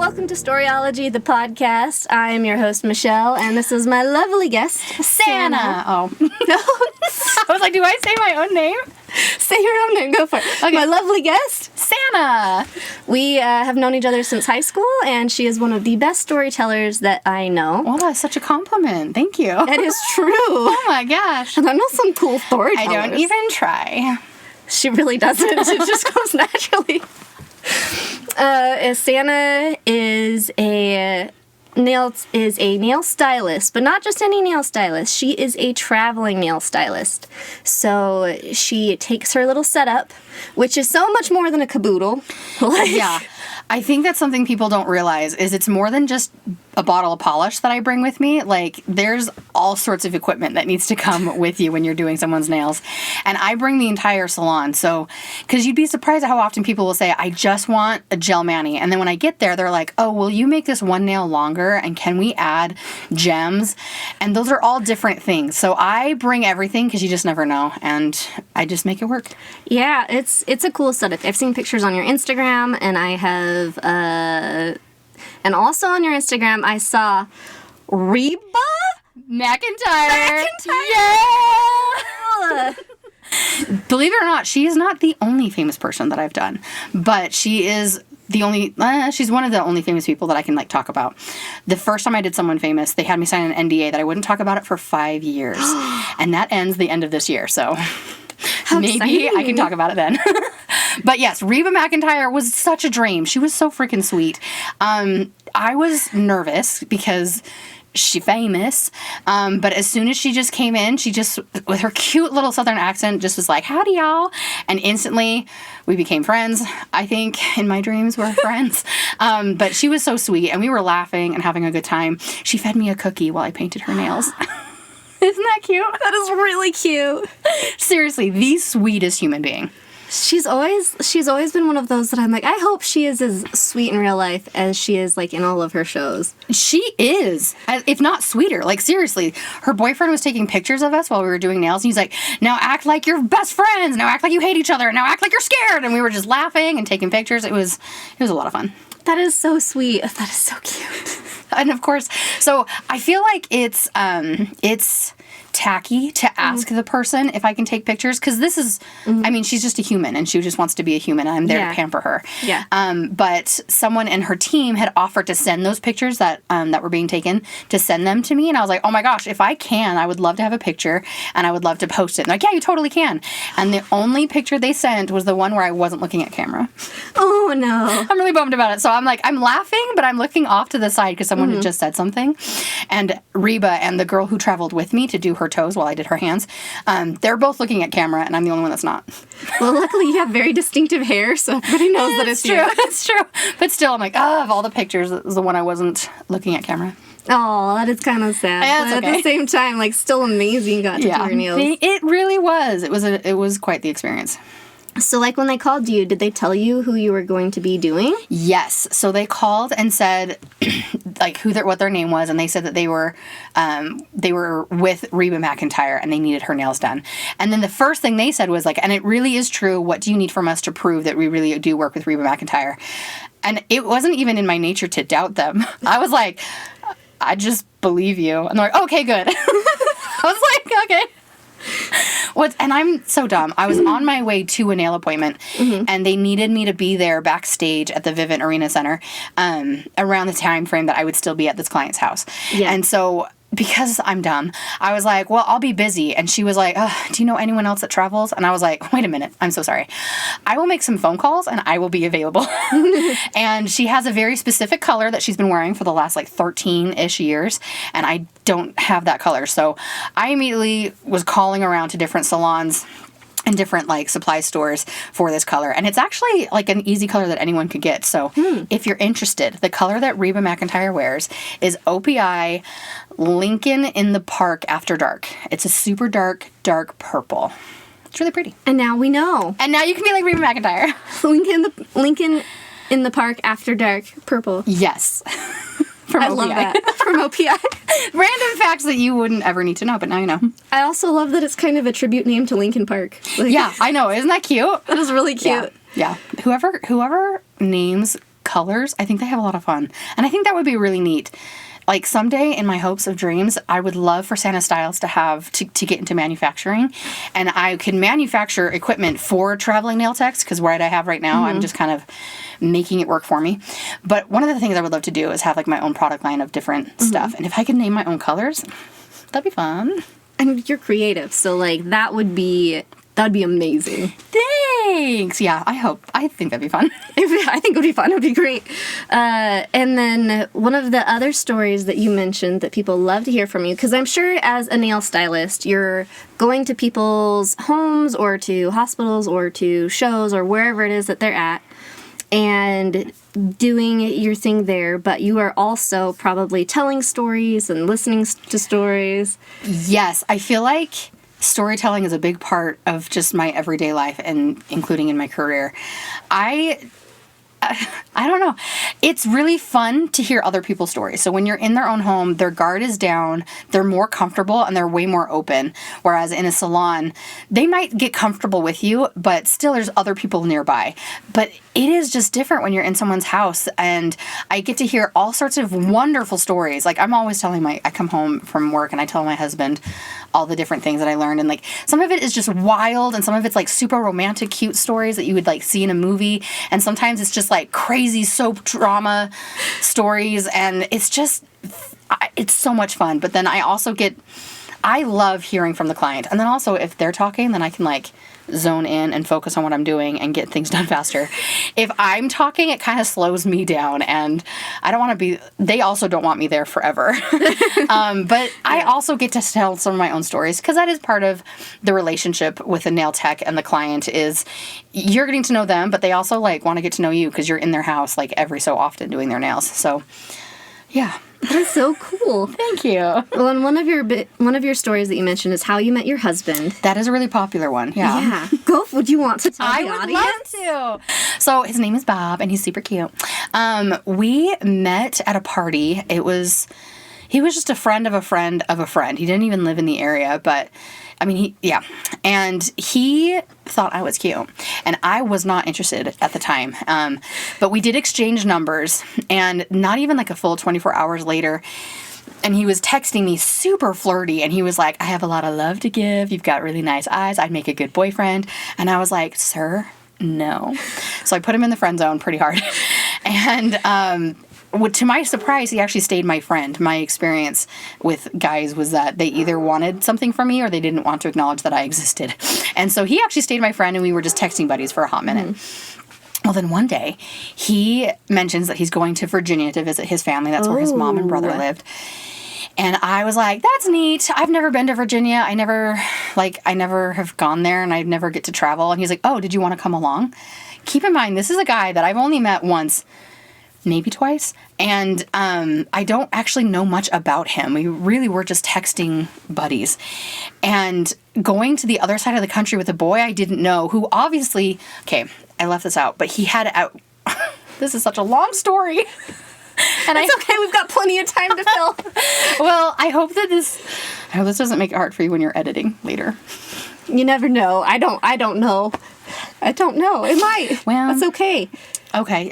Welcome to Storiology, the podcast. I am your host, Michelle, and this is my lovely guest, Sanna. Oh. I was like, do I say my own name? Say your own name, go for it. Okay. My lovely guest, Sanna. We have known each other since high school, and she is one of the best storytellers that I know. Well, that's such a compliment. Thank you. That is true. Oh my gosh. And I know some cool storytellers. I don't even try. She really doesn't. It just comes naturally. Sanna is a nail stylist, but not just any nail stylist. She is a traveling nail stylist. So she takes her little setup, which is so much more than a caboodle. Yeah. I think that's something people don't realize is it's more than just a bottle of polish that I bring with me. Like, there's all sorts of equipment that needs to come with you when you're doing someone's nails. And I bring the entire salon. So, because you'd be surprised at how often people will say, I just want a gel mani. And then when I get there, they're like, oh, will you make this one nail longer? And can we add gems? And those are all different things. So I bring everything because you just never know. And I just make it work. Yeah, it's a cool setup. I've seen pictures on your Instagram, and I have... and also on your Instagram, I saw Reba McIntyre. Yeah! Believe it or not, she is not the only famous person that I've done, but she is the only, she's one of the only famous people that I can, like, talk about. The first time I did someone famous, they had me sign an NDA that I wouldn't talk about it for 5 years, and that ends the end of this year, so... Maybe exciting. I can talk about it then. But yes, Reba McIntyre was such a dream. She was so freaking sweet. I was nervous because she's famous. But as soon as she just came in, she just, with her cute little southern accent, just was like, howdy, y'all. And instantly we became friends. I think in my dreams we're friends. But she was so sweet, and we were laughing and having a good time. She fed me a cookie while I painted her nails. Isn't that cute? That is really cute. Seriously, the sweetest human being. She's always been one of those that I'm like, I hope she is as sweet in real life as she is, like, in all of her shows. She is, if not sweeter. Like, seriously, her boyfriend was taking pictures of us while we were doing nails, and he's like, now act like you're best friends, now act like you hate each other, now act like you're scared, and we were just laughing and taking pictures. It was a lot of fun. That is so sweet. That is so cute. And of course, so I feel like it's tacky to ask the person if I can take pictures, because this is, I mean, she's just a human, and she just wants to be a human, and I'm there to pamper her. Yeah. But someone in her team had offered to send those pictures that were being taken, to send them to me, and I was like, oh my gosh, if I can, I would love to have a picture, and I would love to post it. And they're like, yeah, you totally can. And the only picture they sent was the one where I wasn't looking at camera. Oh no. I'm really bummed about it. So I'm like, I'm laughing, but I'm looking off to the side because someone had just said something. And Reba and the girl who traveled with me to do her toes while I did her hands, they're both looking at camera, and I'm the only one that's not. Well, luckily you have very distinctive hair, so everybody knows that it's true. you. It's true. But still, I'm like, of all the pictures, it was the one I wasn't looking at camera. Oh, that is kind of sad. Yeah, but at the same time, like, still amazing got to do your nails. It really was. It was quite the experience. So, like, when they called you, did they tell you who you were going to be doing? Yes. So they called and said, like, what their name was, and they said that they were with Reba McIntyre, and they needed her nails done. And then the first thing they said was, like, and it really is true, what do you need from us to prove that we really do work with Reba McIntyre? And it wasn't even in my nature to doubt them. I was like, I just believe you. And they're like, okay, good. I was like, okay. And I'm so dumb. I was on my way to a nail appointment, and they needed me to be there backstage at the Vivint Arena Center around the time frame that I would still be at this client's house. Yeah. And so, because I'm dumb, I was like, well, I'll be busy. And she was like, do you know anyone else that travels? And I was like, wait a minute. I'm so sorry. I will make some phone calls, and I will be available. And she has a very specific color that she's been wearing for the last, like, 13-ish years. And I don't have that color. So I immediately was calling around to different salons and different, like, supply stores for this color. And it's actually, like, an easy color that anyone could get. So if you're interested, the color that Reba McIntyre wears is OPI Lincoln in the Park After Dark. It's a super dark purple. It's really pretty. And now we know. And now you can be like Reba McIntyre. Lincoln in the Park After Dark purple. Yes. I love that. From OPI. Random facts that you wouldn't ever need to know, but now you know. I also love that it's kind of a tribute name to Linkin Park. Like, yeah, I know. Isn't that cute? That is really cute. Yeah. Whoever names colors, I think they have a lot of fun. And I think that would be really neat. Like someday in my hopes of dreams, I would love for Sanna Styles to get into manufacturing, and I can manufacture equipment for traveling nail techs, because what I have right now, I'm just kind of making it work for me. But one of the things I would love to do is have like my own product line of different stuff. And if I could name my own colors, that'd be fun. And you're creative, so like that'd be amazing. Thanks. Yeah, I think that'd be fun. I think it would be fun. It would be great. And then one of the other stories that you mentioned that people love to hear from you, because I'm sure as a nail stylist, you're going to people's homes or to hospitals or to shows or wherever it is that they're at and doing your thing there, but you are also probably telling stories and listening to stories. Yes, I feel like storytelling is a big part of just my everyday life, and including in my career. I don't know. It's really fun to hear other people's stories. So when you're in their own home, their guard is down, they're more comfortable, and they're way more open. Whereas in a salon, they might get comfortable with you, but still there's other people nearby. But it is just different when you're in someone's house, and I get to hear all sorts of wonderful stories. Like I'm always telling I come home from work and I tell my husband all the different things that I learned. And like some of it is just wild, and some of it's like super romantic, cute stories that you would like see in a movie. And sometimes it's just like crazy soap drama stories, and it's so much fun. But then I love hearing from the client, and then also if they're talking, then I can like zone in and focus on what I'm doing and get things done faster. If I'm talking, it kind of slows me down, and I don't want to be, they also don't want me there forever. But I also get to tell some of my own stories, because that is part of the relationship with a nail tech and the client is you're getting to know them, but they also like want to get to know you because you're in their house like every so often doing their nails. So yeah. That's so cool. Thank you. Well, and one of your stories that you mentioned is how you met your husband. That is a really popular one. Yeah. Yeah. Would you want to tell the audience? I would love to. So his name is Bob, and he's super cute. We met at a party. He was just a friend of a friend of a friend. He didn't even live in the area, but I mean, and he thought I was cute, and I was not interested at the time. But we did exchange numbers, and not even like a full 24 hours later, and he was texting me super flirty, and he was like, I have a lot of love to give. You've got really nice eyes. I'd make a good boyfriend. And I was like, sir, no. So I put him in the friend zone pretty hard. And, to my surprise, he actually stayed my friend. My experience with guys was that they either wanted something from me or they didn't want to acknowledge that I existed. And so he actually stayed my friend, and we were just texting buddies for a hot minute. Well, then one day, he mentions that he's going to Virginia to visit his family. That's where his mom and brother lived. And I was like, that's neat. I've never been to Virginia. I never have gone there, and I never get to travel. And he's like, oh, did you want to come along? Keep in mind, this is a guy that I've only met once, maybe twice, and I don't actually know much about him. We really were just texting buddies. And going to the other side of the country with a boy I didn't know, who obviously, okay, I left this out, but he had this is such a long story. And it's okay, we've got plenty of time to fill. Well, I hope this doesn't make it hard for you when you're editing later. You never know. I don't know. It might. Well, that's okay. Okay.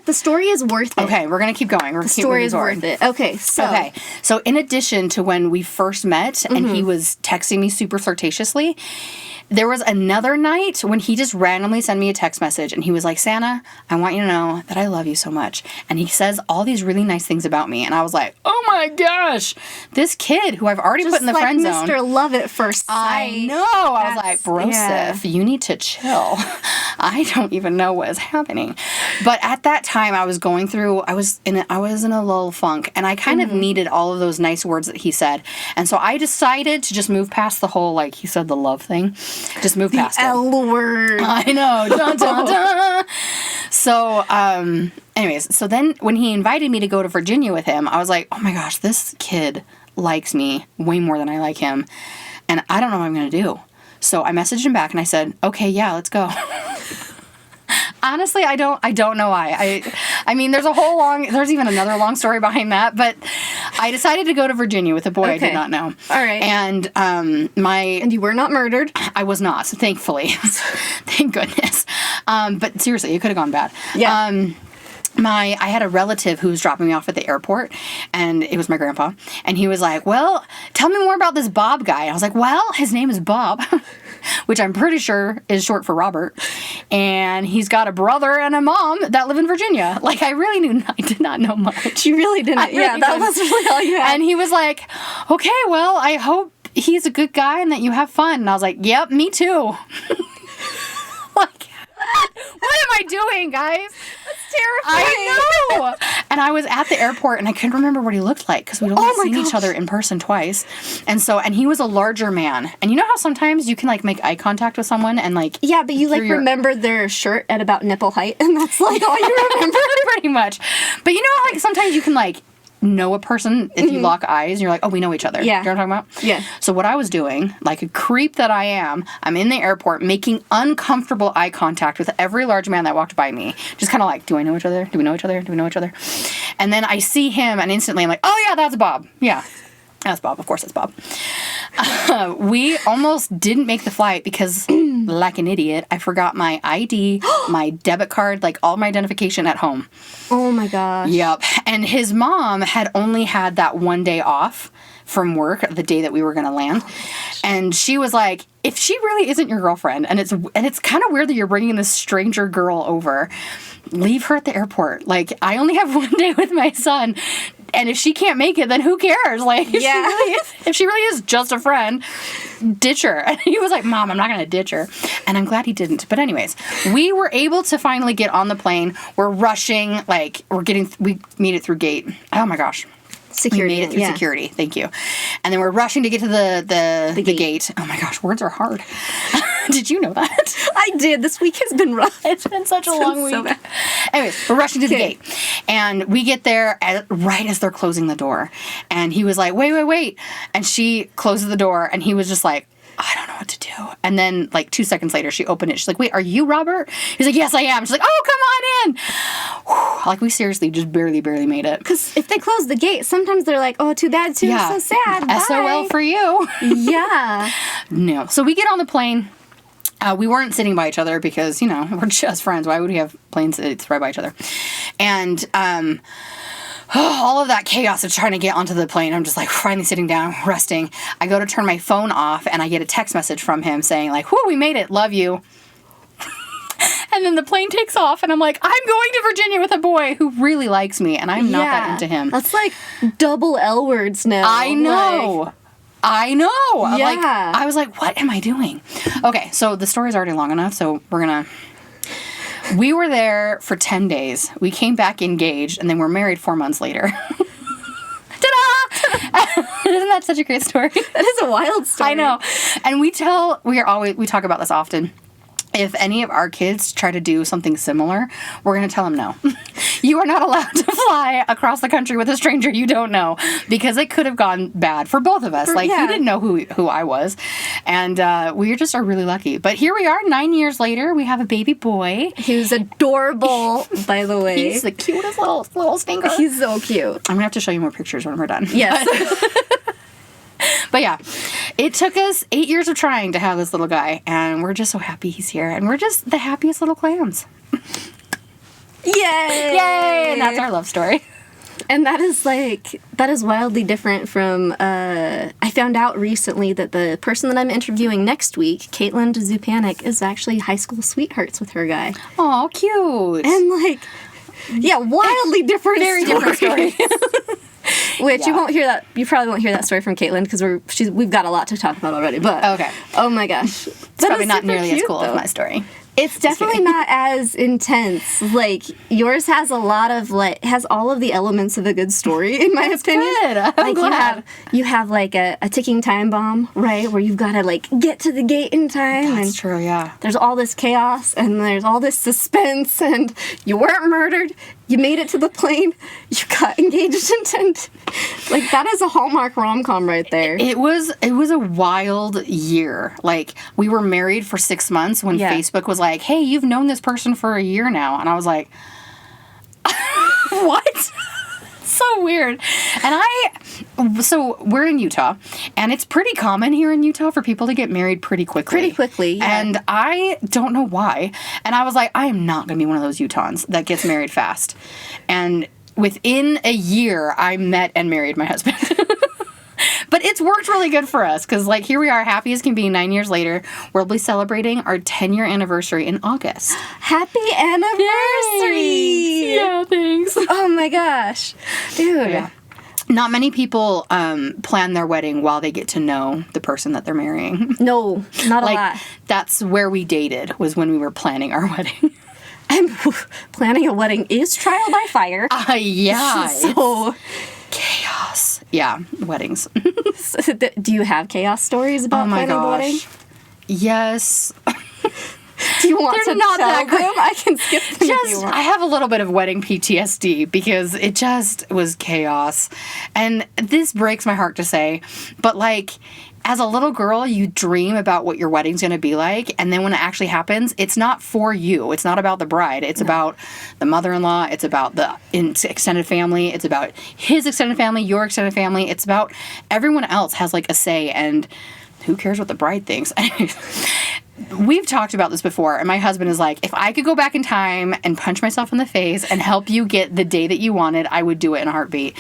The story is worth it. Okay, we're going to keep going. The story is worth it. Okay, so in addition to when we first met and he was texting me super flirtatiously, there was another night when he just randomly sent me a text message, and he was like, Sanna, I want you to know that I love you so much. And he says all these really nice things about me. And I was like, oh my gosh, this kid who I've already put in the friend zone. Mr. Love at First Sight. I know. I was like, brosif, you need to chill. I don't even know what is happening. But at that time, I was in a lull funk, and I kind of needed all of those nice words that he said. And so I decided to just move past the whole, like he said, the love thing. Just move past it. L word. I know. Dun, dun, dun. So, anyways, so then when he invited me to go to Virginia with him, I was like, oh my gosh, this kid likes me way more than I like him. And I don't know what I'm going to do. So I messaged him back and I said, okay, yeah, let's go. Honestly, I don't know why. I mean, there's even another long story behind that, but I decided to go to Virginia with a boy I did not know. All right. And And you were not murdered? I was not, thankfully. Thank goodness. But seriously, it could have gone bad. Yeah. I had a relative who was dropping me off at the airport, and it was my grandpa, and he was like, well, tell me more about this Bob guy. And I was like, well, his name is Bob, which I'm pretty sure is short for Robert, and he's got a brother and a mom that live in Virginia. Like, I did not know much. You really didn't. That was really all you had. And he was like, okay, well, I hope he's a good guy and that you have fun. And I was like, yep, me too. Like, what am I doing, guys? That's terrifying. I know. And I was at the airport, and I couldn't remember what he looked like because we'd only seen each other in person twice. And he was a larger man. And you know how sometimes you can, like, make eye contact with someone and, like... Yeah, but you, like, remember their shirt at about nipple height, and that's, like, all you remember? Pretty much. But you know, like, sometimes you can, like... know a person if you lock eyes and you're like, oh, we know each other. Yeah. You know what I'm talking about? Yeah. So what I was doing, like a creep that I am, I'm in the airport making uncomfortable eye contact with every large man that walked by me. Just kind of like, do I know each other? Do we know each other? Do we know each other? And then I see him and instantly I'm like, oh yeah, that's Bob. Yeah. That's Bob. Of course that's Bob. We almost didn't make the flight because, like an idiot, I forgot my ID, my debit card, like all my identification at home. Oh my gosh. Yep. And his mom had only had that one day off from work the day that we were going to land. And she was like, if she really isn't your girlfriend, and it's kind of weird that you're bringing this stranger girl over, leave her at the airport. Like, I only have one day with my son. And if she can't make it, then who cares? Like, if she really is just a friend, ditch her. And he was like, Mom, I'm not going to ditch her. And I'm glad he didn't. But anyways, we were able to finally get on the plane. We're rushing. Like, we made it through gate. Oh, my gosh. Security. We made it through security. Thank you. And then we're rushing to get to the gate. Oh, my gosh. Words are hard. Did you know that? I did. This week has been rough. It's been such a long week. So anyways, we're rushing to the gate. And we get there right as they're closing the door. And he was like, wait. And she closes the door. And he was just like, I don't know what to do. And then, like, 2 seconds later, she opened it. She's like, wait, are you Robert? He's like, yes, I am. She's like, oh, come on in. Whew. Like, we seriously just barely made it. Because if they close the gate, sometimes they're like, oh, too bad, too. So sad. Bye. SOL for you. Yeah. No. So we get on the plane. We weren't sitting by each other because, you know, we're just friends. Why would we have plane seats right by each other? And all of that chaos of trying to get onto the plane, I'm just like finally sitting down, resting. I go to turn my phone off, and I get a text message from him saying, like, whoo, we made it. Love you. And then the plane takes off, and I'm like, I'm going to Virginia with a boy who really likes me, and I'm not that into him. That's like double L words now. I know. Like, I know. Yeah. Like, I was like, what am I doing? Okay, so the story's already long enough, so we were there for 10 days. We came back engaged, and then we're married 4 months later. Ta-da! Isn't that such a great story? That is a wild story. I know. And we talk about this often. If any of our kids try to do something similar, we're going to tell them no. You are not allowed to fly across the country with a stranger you don't know, because it could have gone bad for both of us. He didn't know who I was, and we just are really lucky. But here we are, 9 years later. We have a baby boy. He's adorable, by the way. He's the cutest little stinker. He's so cute. I'm going to have to show you more pictures when we're done. Yes. But yeah, it took us 8 years of trying to have this little guy, and we're just so happy he's here, and we're just the happiest little clams. Yay! Yay! And that's our love story. And that is wildly different from, I found out recently that the person that I'm interviewing next week, Caitlin Zupanik, is actually high school sweethearts with her guy. Aw, cute. And wildly different Very different story. Which you probably won't hear that story from Caitlin because we've got a lot to talk about already. But okay. Oh my gosh. It's probably not nearly as cool as my story. It's definitely not as intense. Like, yours has a lot of, has all of the elements of a good story, in my opinion. Good. I'm glad. You have a ticking time bomb, right? Where you've got to, get to the gate in time. That's true, yeah. There's all this chaos, and there's all this suspense, and you weren't murdered. You made it to the plane. You got engaged and that is a Hallmark rom-com right there. It was a wild year. We were married for 6 months when Facebook was like, hey, you've known this person for a year now. And I was like, what? so weird. So we're in Utah, and it's pretty common here in Utah for people to get married pretty quickly. Yeah. And I don't know why. And I was like, I am not going to be one of those Utahns that gets married fast. And within a year, I met and married my husband. But it's worked really good for us because, like, here we are, happy as can be 9 years later. We'll be celebrating our 10-year anniversary in August. Happy anniversary! Yeah, thanks. Oh my gosh. Dude. Yeah. Not many people plan their wedding while they get to know the person that they're marrying. No, not a lot. That's where we dated, was when we were planning our wedding. And planning a wedding is trial by fire. Yeah. So... chaos. Yeah, weddings. Do you have chaos stories about planning the wedding? Yes. Do you want They're to not tell that them? great. I can skip them if you want. I have a little bit of wedding PTSD because it just was chaos. And this breaks my heart to say, but like, as a little girl, you dream about what your wedding's going to be like, and then when it actually happens, it's not for you. It's not about the bride. It's about the mother-in-law. It's about the extended family. It's about his extended family, your extended family. It's about everyone else has like a say, and who cares what the bride thinks? We've talked about this before, and my husband is like, if I could go back in time and punch myself in the face and help you get the day that you wanted, I would do it in a heartbeat.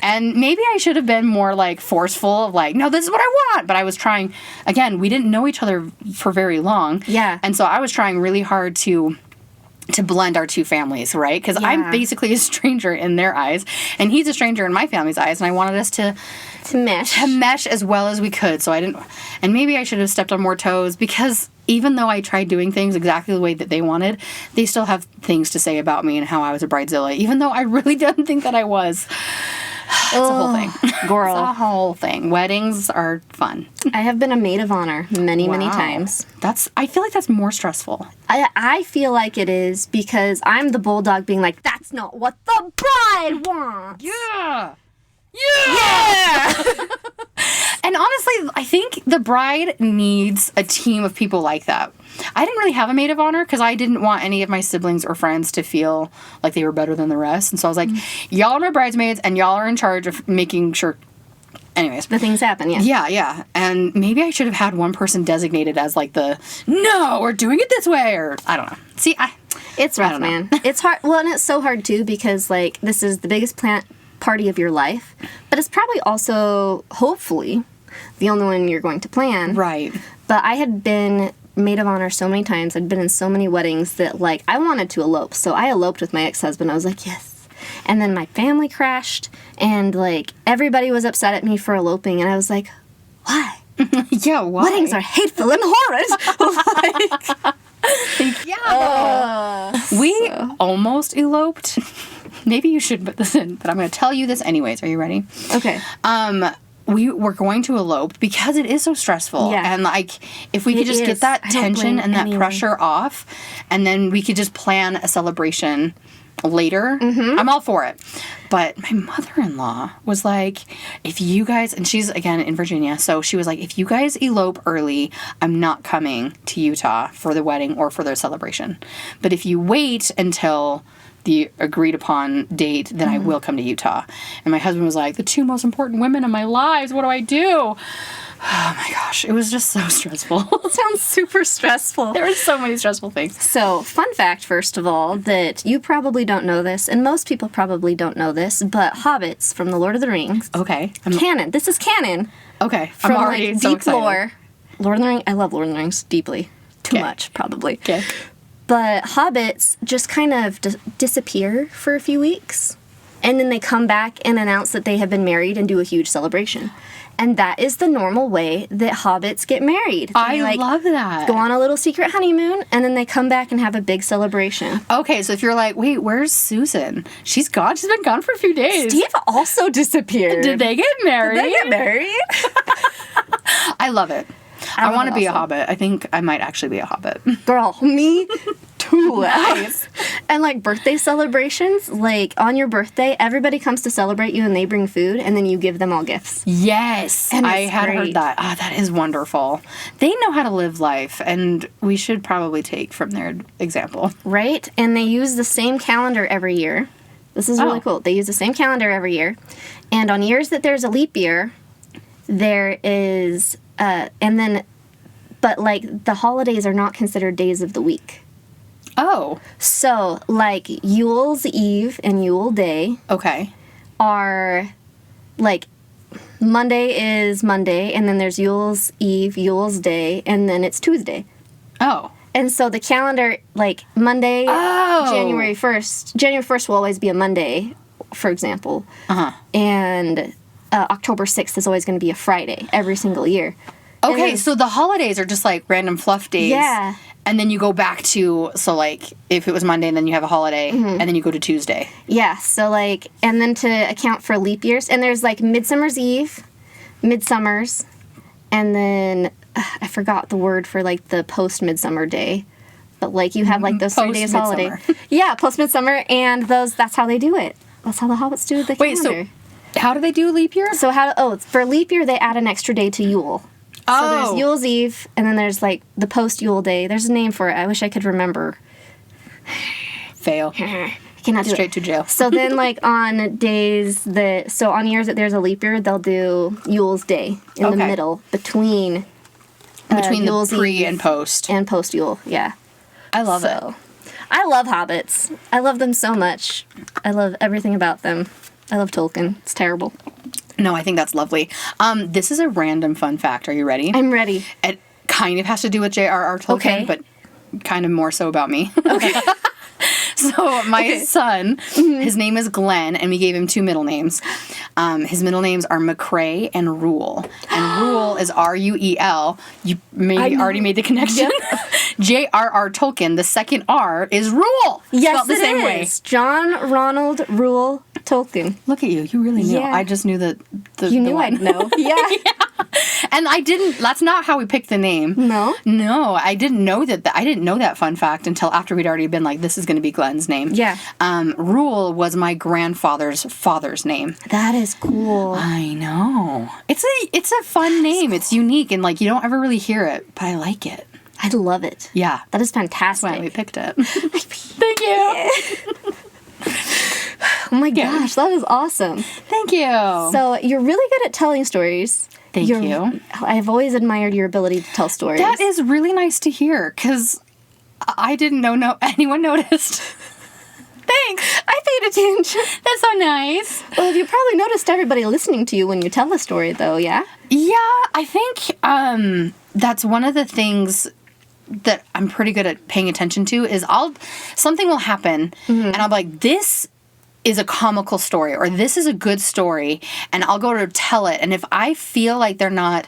And maybe I should have been more like forceful, like, no, this is what I want. But I was trying, again, we didn't know each other for very long. Yeah. And so I was trying really hard to blend our two families, right? Because I'm basically a stranger in their eyes, and he's a stranger in my family's eyes, and I wanted us to mesh as well as we could. So I didn't, and maybe I should have stepped on more toes, because even though I tried doing things exactly the way that they wanted, they still have things to say about me and how I was a bridezilla, even though I really didn't think that I was. It's a whole thing. Girl. It's a whole thing. Weddings are fun. I have been a maid of honor many times. I feel like that's more stressful. I feel like it is, because I'm the bulldog being like, that's not what the bride wants. Yeah. And honestly, I think the bride needs a team of people like that. I didn't really have a maid of honor because I didn't want any of my siblings or friends to feel like they were better than the rest. And so I was like, y'all are my bridesmaids, and y'all are in charge of making sure. Anyways. The things happen, yeah. Yeah. And maybe I should have had one person designated as like no, we're doing it this way, or I don't know. See, it's rough, man. It's hard. Well, and it's so hard too, because like this is the biggest party of your life, but it's probably also, hopefully, the only one you're going to plan. Right. But I had been maid of honor so many times. I'd been in so many weddings that, like, I wanted to elope. So I eloped with my ex-husband. I was like, yes. And then my family crashed, and, like, everybody was upset at me for eloping. And I was like, why? Yeah, why? Weddings are hateful and horrid. We almost eloped. Maybe you should put this in, but I'm going to tell you this anyways. Are you ready? Okay. We were going to elope because it is so stressful. Yeah. And, like, if we could just get that tension and that pressure off, and then we could just plan a celebration later, I'm all for it. But my mother-in-law was like, if you guys, and she's, again, in Virginia, so she was like, if you guys elope early, I'm not coming to Utah for the wedding or for their celebration. But if you wait until the agreed upon date, then I will come to Utah. And my husband was like, the two most important women in my lives, what do I do? Oh my gosh, it was just so stressful. It sounds super stressful. There were so many stressful things. So, fun fact, first of all, that you probably don't know this, and most people probably don't know this, but hobbits from The Lord of the Rings. Okay. Canon. This is canon. Okay. From, I'm already like, so deep excited. lore. Lord of the Rings. I love Lord of the Rings deeply. Too Okay. much, probably. Okay. But hobbits just kind of disappear for a few weeks, and then they come back and announce that they have been married and do a huge celebration. And that is the normal way that hobbits get married. I love that. Go on a little secret honeymoon, and then they come back and have a big celebration. Okay, so if you're like, wait, where's Susan? She's gone. She's been gone for a few days. Steve also disappeared. Did they get married? I love it. I want to be a hobbit. I think I might actually be a hobbit. Girl, me too. Nice. And like birthday celebrations, like on your birthday, everybody comes to celebrate you and they bring food, and then you give them all gifts. Yes. And I had heard that. Ah, that is wonderful. They know how to live life, and we should probably take from their example. Right? And they use the same calendar every year. This is really cool. They use the same calendar every year. And on years that there's a leap year, there is, but like, the holidays are not considered days of the week. Oh. So, like, Yule's Eve and Yule Day are, like, Monday is Monday, and then there's Yule's Eve, Yule's Day, and then it's Tuesday. Oh. And so the calendar, like, Monday, January 1st will always be a Monday, for example. And October 6th is always going to be a Friday every single year. Okay, so the holidays are just, like, random fluff days. Yeah. And then you go back to, so, like, if it was Monday and then you have a holiday, and then you go to Tuesday. Yeah, so, like, and then to account for leap years, and there's, like, Midsummer's Eve, Midsummers, and then, I forgot the word for, like, the post-Midsummer day, but, like, you have, like, those 3 days holiday. Yeah, post-Midsummer, and that's how they do it. That's how the hobbits do the calendar. Wait, so how do they do leap year? So for leap year, they add an extra day to Yule. So there's Yule's Eve, and then there's, like, the post-Yule day. There's a name for it. I wish I could remember. Fail. I cannot do Straight it. to jail. So then, like, on years that there's a leap year, they'll do Yule's Day in the middle, between the pre Eve and post. and post-Yule, yeah. I love it. I love hobbits. I love them so much. I love everything about them. I love Tolkien. It's terrible. No, I think that's lovely. This is a random fun fact. Are you ready? I'm ready. It kind of has to do with J.R.R. Tolkien, but kind of more so about me. Okay. So my son, his name is Glenn, and we gave him 2 middle names. His middle names are McCrae and Rule. And Rule is R-U-E-L. You maybe already made the connection. Yep. J.R.R. Tolkien, the second R is Rule. Yes, spelled the same way. John Ronald Rule Tolkien. Look at you. You really knew. Yeah. I just knew that You knew I'd know. Yeah. And that's not how we picked the name. No? No, I didn't know that. I didn't know that fun fact until after we'd already been like, this is going to be Glenn's name. Yeah. Rule was my grandfather's father's name. That is cool. I know. It's a fun name. It's unique, and, like, you don't ever really hear it, but I like it. I love it. Yeah. That is fantastic. That's why we picked it. Thank you. Oh my gosh, that is awesome. Thank you. So you're really good at telling stories. Thank you. I've always admired your ability to tell stories. That is really nice to hear, because I didn't know anyone noticed. Thanks. I paid attention. That's so nice. Well, you probably noticed everybody listening to you when you tell a story, though, yeah? Yeah, I think that's one of the things that I'm pretty good at paying attention to is something will happen, and I'll be like, this is a comical story, or this is a good story, and I'll go to tell it, and if I feel like they're not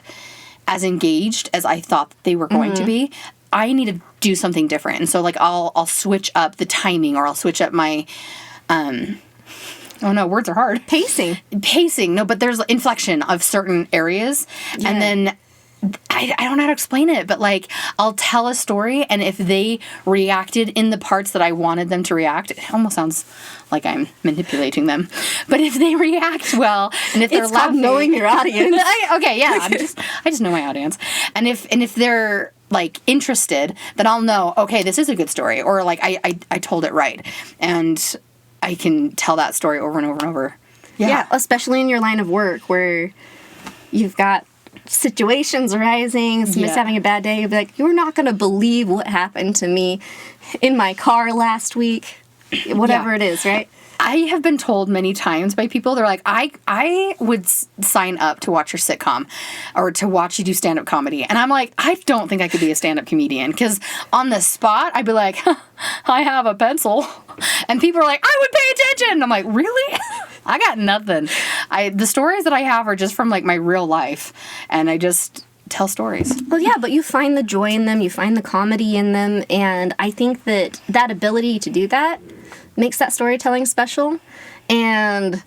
as engaged as I thought they were going to be, I need to do something different. And so, like, I'll switch up the timing, or I'll switch up my oh no, words are hard. Pacing. No, but there's inflection of certain areas, and then I don't know how to explain it, but, like, I'll tell a story, and if they reacted in the parts that I wanted them to react, it almost sounds like I'm manipulating them. But if they react well, and if they're it's called knowing your audience. I just know my audience, and if they're, like, interested, then I'll know, okay, this is a good story, or, like, I told it right, and I can tell that story over and over and over. Yeah, especially in your line of work where you've got situations arising, somebody's having a bad day, you'll be like, you're not going to believe what happened to me in my car last week. Whatever it is, right? I have been told many times by people, they're like, I would sign up to watch your sitcom or to watch you do stand-up comedy. And I'm like, I don't think I could be a stand-up comedian, because on the spot, I'd be like, I have a pencil. And people are like, I would pay attention. And I'm like, really? I got nothing. The stories that I have are just from, like, my real life. And I just tell stories. Well, yeah, but you find the joy in them, you find the comedy in them, and I think that ability to do that makes that storytelling special. And,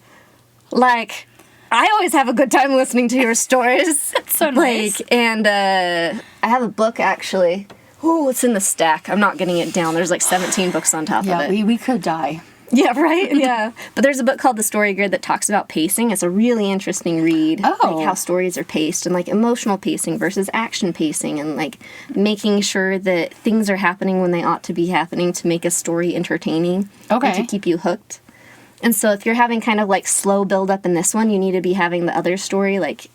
like, I always have a good time listening to your stories. That's so nice. Like, and I have a book, actually. Oh, it's in the stack. I'm not getting it down. There's, like, 17 books on top of it. Yeah, we could die. Yeah, right? Yeah. But there's a book called The Story Grid that talks about pacing. It's a really interesting read. Oh. Like, how stories are paced, and, like, emotional pacing versus action pacing, and, like, making sure that things are happening when they ought to be happening to make a story entertaining. Okay. And to keep you hooked. And so if you're having kind of like slow build up in this one, you need to be having the other story like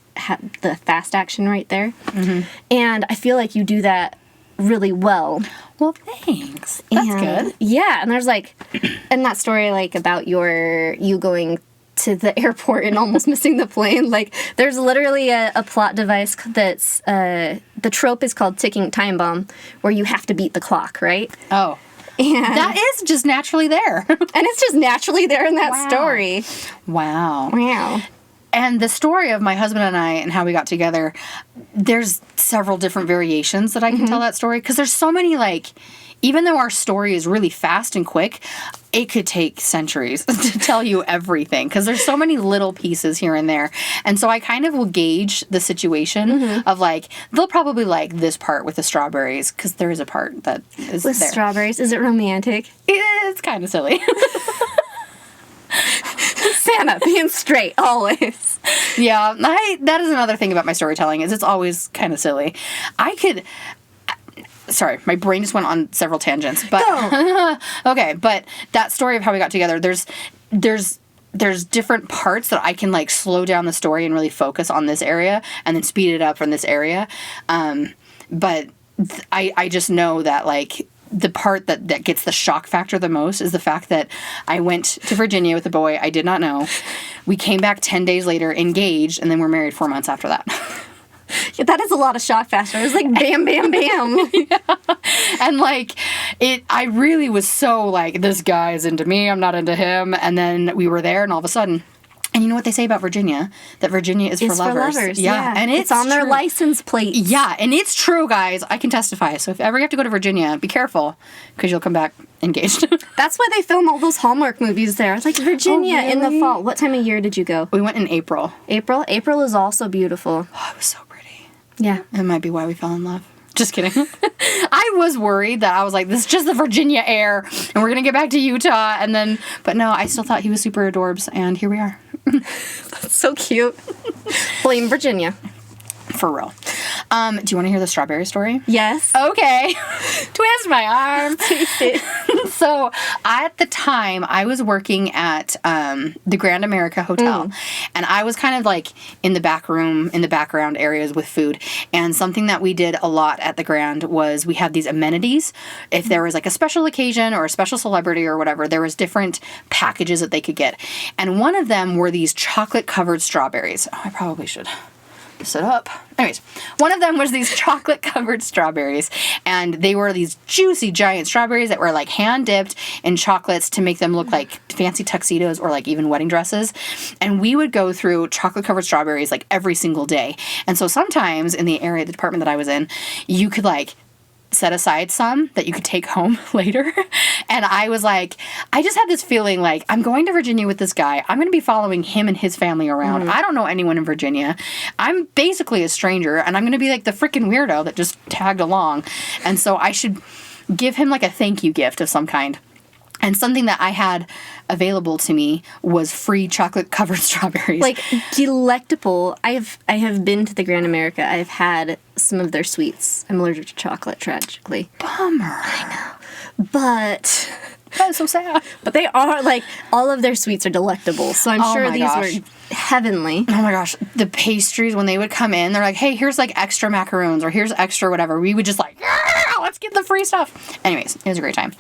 the fast action right there. And I feel like you do that really well. Well, thanks. That's good. Yeah, and there's like, in that story, like about you going to the airport and almost missing the plane, like there's literally a plot device that's, the trope is called ticking time bomb, where you have to beat the clock, right? Oh. And That is just naturally there. and it's just naturally there in that story. Wow. Wow. And the story of my husband and I and how we got together, there's several different variations that I can tell that story. Because there's so many, like, even though our story is really fast and quick, it could take centuries to tell you everything. Because there's so many little pieces here and there. And so I kind of will gauge the situation of, like, they'll probably like this part with the strawberries. Because there is a part that is With there. strawberries, is it romantic? It's kind of silly. Sanna, being straight, always. Yeah, that is another thing about my storytelling, is it's always kind of silly. Sorry, my brain just went on several tangents, but okay, but that story of how we got together, there's different parts that I can like slow down the story and really focus on this area and then speed it up from this area. But I just know that like the part that gets the shock factor the most is the fact that I went to Virginia with a boy I did not know. We came back 10 days later, engaged, and then we're married 4 months after that. Yeah, that is a lot of shock factor. It was like bam, bam, bam. And like I really was so like, this guy is into me, I'm not into him. And then we were there, and all of a sudden, and you know what they say about Virginia? That Virginia is for lovers. Yeah. And it's on their true. license plate. Yeah, and it's true, guys. I can testify. So if ever you have to go to Virginia, be careful, because you'll come back engaged. That's why they film all those Hallmark movies there. It's like Virginia in the really? fall. What time of year did you go? We went in April. April? April is also beautiful. Oh, it was so pretty. Yeah. It might be why we fell in love. Just kidding. I was worried that I was like, this is just the Virginia air, and we're going to get back to Utah. And then, but no, I still thought he was super adorbs, and here we are. That's so cute. Blame Virginia. For real. Do you want to hear the strawberry story? Yes. Okay. Twist my arm. Taste it. So at the time, I was working at the Grand America Hotel, and I was kind of like in the back room, in the background areas with food. And something that we did a lot at the Grand was we had these amenities. If there was like a special occasion or a special celebrity or whatever, there was different packages that they could get. And one of them were these chocolate-covered strawberries. Oh, I probably should sit up. Anyways, one of them was these chocolate covered strawberries, and they were these juicy giant strawberries that were like hand dipped in chocolates to make them look like fancy tuxedos or like even wedding dresses. And we would go through chocolate covered strawberries like every single day. And so sometimes in the department that I was in, you could like set aside some that you could take home later. And I was like, I just had this feeling like I'm going to Virginia with this guy. I'm going to be following him and his family around. I don't know anyone in Virginia. I'm basically a stranger, and I'm going to be like the freaking weirdo that just tagged along. And so I should give him like a thank you gift of some kind. And something that I had available to me was free chocolate-covered strawberries. Like, delectable. I have been to the Grand America. I've had some of their sweets. I'm allergic to chocolate, tragically. Bummer. I know. But That is so sad. But they are, like, all of their sweets are delectable. So I'm sure these were heavenly. Oh my gosh. The pastries, when they would come in, they're like, hey, here's like extra macaroons or here's extra whatever. We would just like, yeah, let's get the free stuff. Anyways, it was a great time.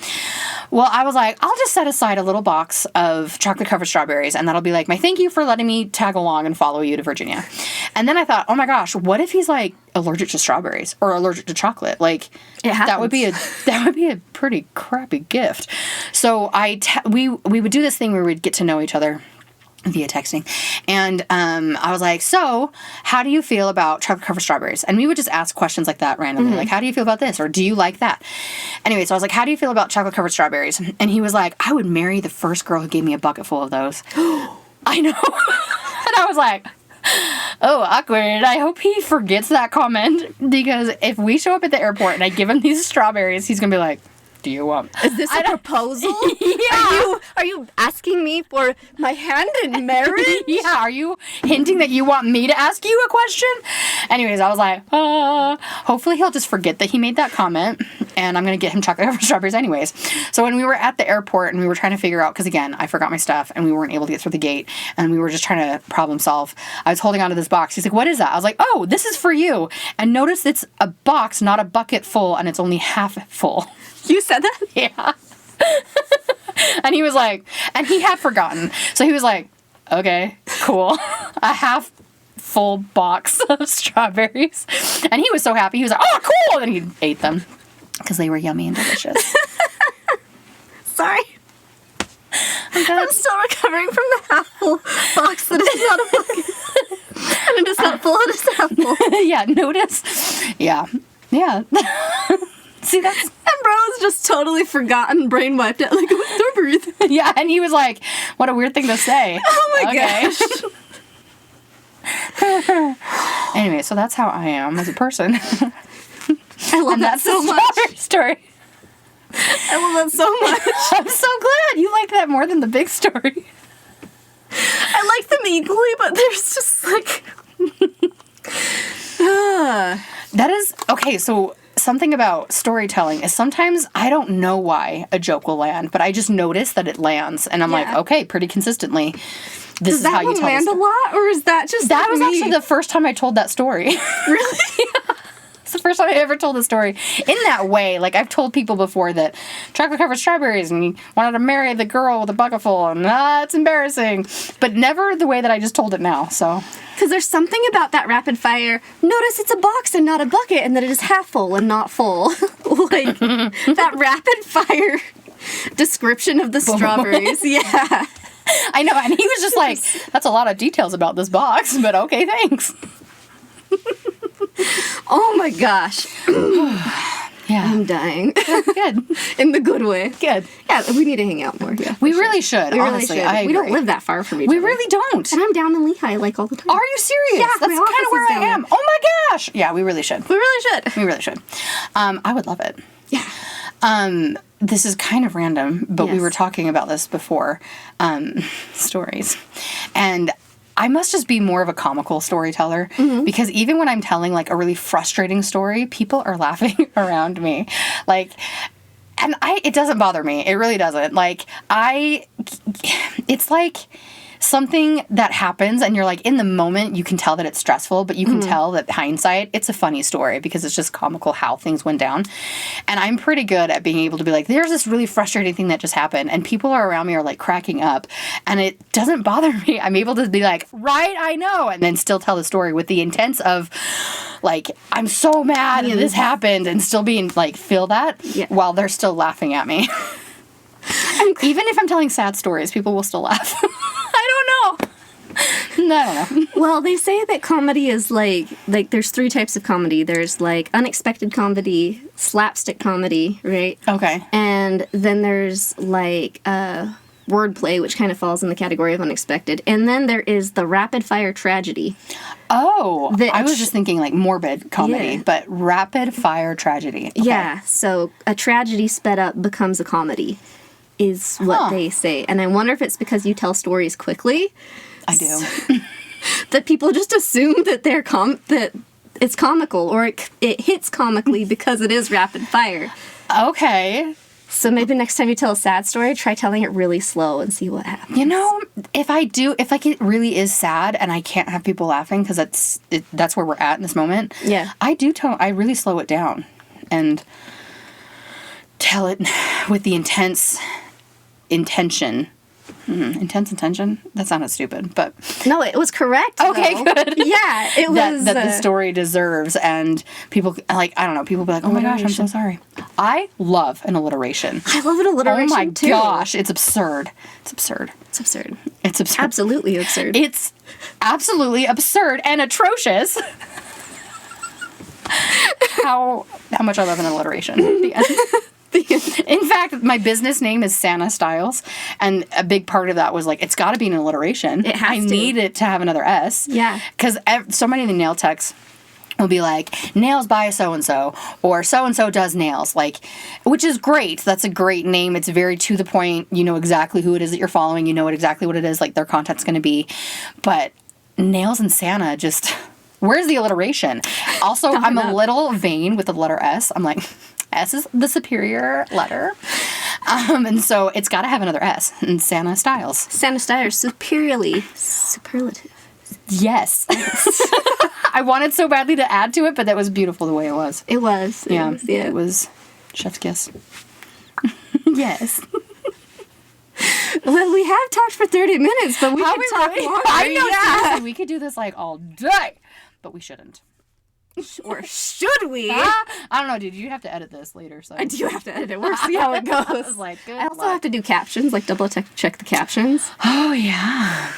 Well, I was like, I'll just set aside a little box of chocolate-covered strawberries, and that'll be like my thank you for letting me tag along and follow you to Virginia. And then I thought, oh my gosh, what if he's like allergic to strawberries or allergic to chocolate? Like, that would be a pretty crappy gift. So we would do this thing where we'd get to know each other via texting. And I was like, so how do you feel about chocolate-covered strawberries? And we would just ask questions like that randomly. Like, how do you feel about this? Or do you like that? Anyway, so I was like, how do you feel about chocolate-covered strawberries? And he was like, I would marry the first girl who gave me a bucket full of those. I know. And I was like, oh, awkward. I hope he forgets that comment, because if we show up at the airport and I give him these strawberries, he's going to be like, do you want? Is this a proposal? Yeah. Are you asking me for my hand in marriage? Yeah. Are you hinting that you want me to ask you a question? Anyways, I was like, hopefully he'll just forget that he made that comment. and I'm going to get him chocolate covered strawberries anyways. So when we were at the airport and we were trying to figure out, because again, I forgot my stuff and we weren't able to get through the gate and we were just trying to problem solve, I was holding onto this box. He's like, what is that? I was like, oh, this is for you. And notice it's a box, not a bucket full, and it's only half full. You said that? Yeah. And he was like, and he had forgotten. So he was like, okay, cool. A half full box of strawberries. And he was so happy. He was like, oh, cool. And he ate them because they were yummy and delicious. Sorry. I'm still recovering from the half full box that is not a bucket. And it is not full, it is half full. Yeah, notice. Yeah. Yeah. See, that's... And bro's just totally forgotten, brain wiped out, like, strawberries. Yeah, and he was like, what a weird thing to say. Oh my gosh. Anyway, so that's how I am as a person. I love that so much. Story. I love that so much. I'm so glad you like that more than the big story. I like them equally, but there's just like... That is... Okay, so... Something about storytelling is sometimes I don't know why a joke will land, but I just notice that it lands, and I'm like, okay, pretty consistently. This is how you tell. Does that land a lot, or is that just that was actually the first time I told that story? Really? Yeah. It's the first time I ever told the story in that way. Like, I've told people before that chocolate covered strawberries and he wanted to marry the girl with a bucket full, and it's embarrassing, but never the way that I just told it now. So. Because there's something about that rapid fire. Notice it's a box and not a bucket, and that it is half full and not full. Like, that rapid fire description of the strawberries. Yeah. I know, and he was just like, that's a lot of details about this box, but okay, thanks. Oh my gosh. Yeah. I'm dying. Good. In the good way. Good. Yeah, we need to hang out more. Yeah, we really should, we honestly. Really should. We don't live that far from each other. We really don't. And I'm down in Lehigh, like, all the time. Are you serious? Yeah, that's kind of where I am. Oh my gosh. Yeah, we really should. We really should. We really should. I would love it. Yeah. This is kind of random, but we Yes. were talking about this before. Stories. And I must just be more of a comical storyteller, because even when I'm telling like a really frustrating story, people are laughing around me. Like, and it doesn't bother me. It really doesn't. Like, it's like something that happens and you're like, in the moment you can tell that it's stressful, but you can tell that hindsight, it's a funny story because it's just comical how things went down. And I'm pretty good at being able to be like, there's this really frustrating thing that just happened, and people around me are like cracking up, and it doesn't bother me. I'm able to be like, right, I know, and then still tell the story with the intents of like, I'm so mad that this happened, and still being like, feel that while they're still laughing at me. Even if I'm telling sad stories, people will still laugh. I don't know. I don't know. Well, they say that comedy is like there's 3 types of comedy. There's like unexpected comedy, slapstick comedy, right? Okay. And then there's like wordplay, which kind of falls in the category of unexpected. And then there is the rapid fire tragedy. Oh, I was just thinking like morbid comedy, but rapid fire tragedy. Okay. Yeah, so a tragedy sped up becomes a comedy, is what they say. And I wonder if it's because you tell stories quickly. I do. That people just assume that they're that it's comical, or it hits comically because it is rapid fire. Okay. So maybe next time you tell a sad story, try telling it really slow and see what happens. You know, if like it really is sad and I can't have people laughing because that's where we're at in this moment. Yeah. I really slow it down and tell it with the intense intention. Intense intention? That sounded stupid, but... No, it was correct, Okay, though. good. Yeah, it was... That the story deserves, and people, like, I don't know, people be like, oh my gosh, I'm so sorry. I love an alliteration. I love an alliteration, too. Oh my gosh, it's absurd. It's absurd. It's absurd. It's absurd. Absolutely absurd. It's absolutely absurd and atrocious. How much I love an alliteration. The end. In fact, my business name is Sanna Styles, and a big part of that was like, it's got to be an alliteration. It has I to. need it to have another S. Yeah. Because so many of the nail techs will be like, nails by so-and-so, or so-and-so does nails, like, which is great. That's a great name. It's very to the point. You know exactly who it is that you're following. You know exactly what it is, like, their content's going to be. But nails and Sanna just... Where's the alliteration? Also, I'm a little vain with the letter S. I'm like, S is the superior letter. And so it's got to have another S in Sanna Styles. Sanna Styles, superlative. Yes. I wanted so badly to add to it, but that was beautiful the way it was. It was. It was chef's kiss. Yes. Well, we have talked for 30 minutes, but we could talk longer. I know, seriously, we could do this like all day, but we shouldn't. Or should we? I don't know, dude. You have to edit this later. So I do have to edit it. We'll see how it goes. I was like, good I also luck. have to do captions, like double check the captions. Oh, yeah.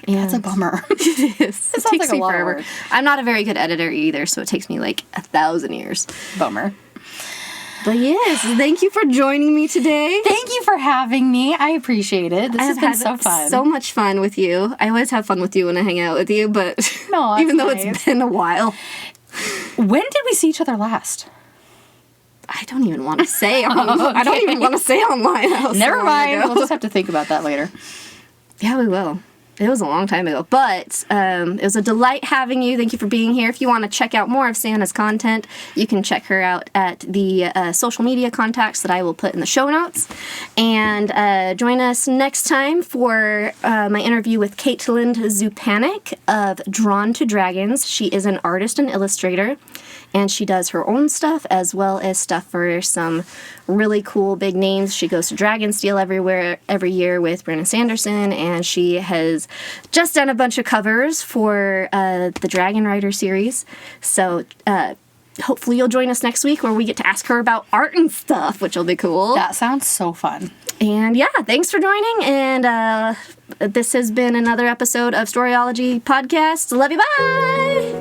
That's a bummer. It is. It sounds takes like a me lot of forever. work. I'm not a very good editor either, so it takes me like 1,000 years. Bummer. But yes, thank you for joining me today. Thank you for having me. I appreciate it. This has been so fun. So much fun with you. I always have fun with you when I hang out with you, but No, that's even though nice. it's been a while. When did we see each other last? I don't even want to say I don't even want to say online. Never mind. We'll just have to think about that later. Yeah, we will. It was a long time ago, but it was a delight having you. Thank you for being here. If you want to check out more of Sanna's content, you can check her out at the social media contacts that I will put in the show notes. And join us next time for my interview with Caitlin Zupanik of Drawn to Dragons. She is an artist and illustrator, and she does her own stuff as well as stuff for some really cool big names. She goes to Dragonsteel every year with Brandon Sanderson, and she has just done a bunch of covers for the Dragon Rider series. So hopefully you'll join us next week where we get to ask her about art and stuff, which will be cool. That sounds so fun. And yeah, thanks for joining. And this has been another episode of Storiology Podcast. Love you. Bye.